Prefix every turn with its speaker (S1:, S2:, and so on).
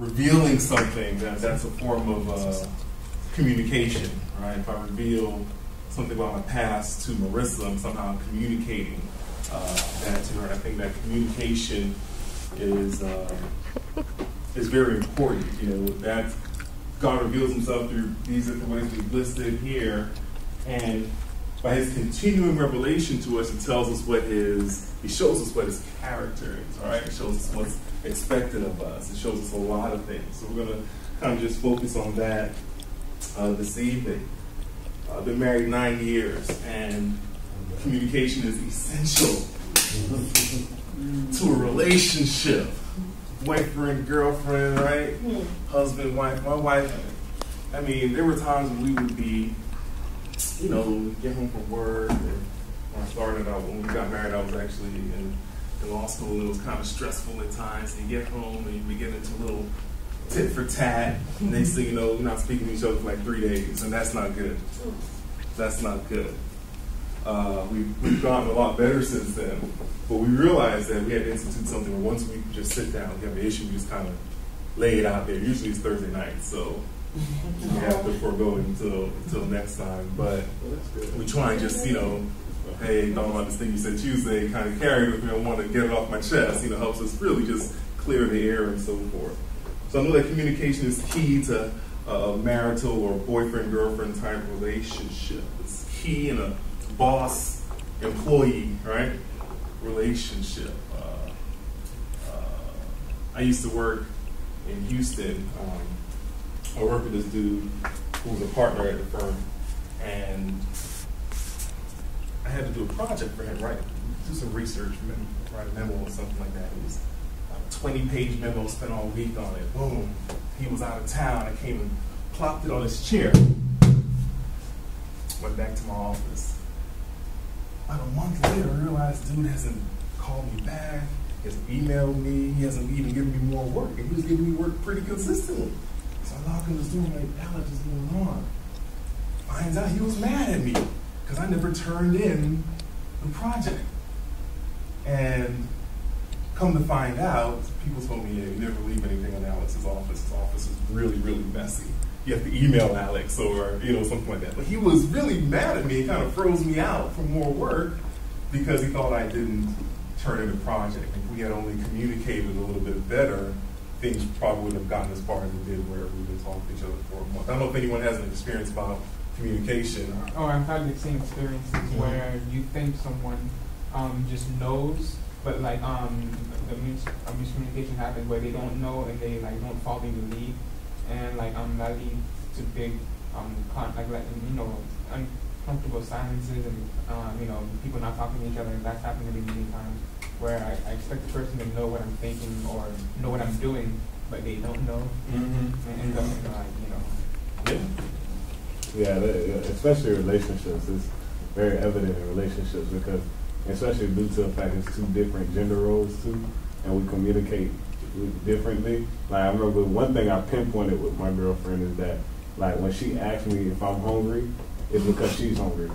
S1: revealing something, that's a form of communication, right? If I reveal something about my past to Marissa, I'm somehow communicating that to her. And I think that communication is very important. You know, that God reveals himself through these are the ways we've listed here, and by his continuing revelation to us, it tells us he shows us what his character is, all right? It shows us what's expected of us. It shows us a lot of things. So we're going to kind of just focus on that this evening. I've been married 9 years, and communication is essential to a relationship. Boyfriend, girlfriend, right? Husband, wife. My wife, I mean, there were times when we would be, you know, get home from work. And when I started out, when we got married, I was actually in law school. It was kind of stressful at times. And you get home and you begin into a little tit for tat. Next thing you know, you're not speaking to each other for like 3 days, and that's not good. That's not good. We've gotten a lot better since then, but we realized that we had to institute something where once we just sit down, we have an issue, we just kind of lay it out there. Usually it's Thursday night, so we have to forego it until next time. But we try and just, you know, hey, talking about this thing you said Tuesday, kind of carry it with me. I want to get it off my chest. You know, helps us really just clear the air and so forth. So I know that communication is key to a marital or boyfriend-girlfriend type relationship. It's key in a boss-employee, right, relationship. I used to work in Houston. I worked with this dude who was a partner at the firm, and I had to do a project for him, right? Do some research, write a memo or something like that. It was a 20-page memo, spent all week on it. Boom. He was out of town. I came and plopped it on his chair. Went back to my office. About a month later, I realized dude hasn't called me back. He hasn't emailed me. He hasn't even given me more work. And he was giving me work pretty consistently. So I log in this door, I'm like, Alex, what's going on? Finds out he was mad at me because I never turned in the project. And come to find out, people told me, yeah, you never leave anything in Alex's office. His office is really, really messy. You have to email Alex or, you know, something like that. But he was really mad at me and kind of froze me out for more work because he thought I didn't turn in the project. If we had only communicated a little bit better, things probably wouldn't have gotten as far as it did where we've been talking to each other for a month. I don't know if anyone has an experience about communication.
S2: Oh, I've had the same experiences where you think someone just knows, but like the miscommunication happens where they don't know and they like don't follow your lead, and like that leads to big you know, uncomfortable silences and you know, people not talking to each other, and that's happened to me many times where I expect the person to know what I'm thinking or know what I'm doing, but they don't know, and end up like, you know.
S3: Yeah, especially relationships. It's very evident in relationships because, especially due to the fact it's two different gender roles too, and we communicate differently. Like I remember one thing I pinpointed with my girlfriend is that, like when she asks me if I'm hungry, it's because she's hungry.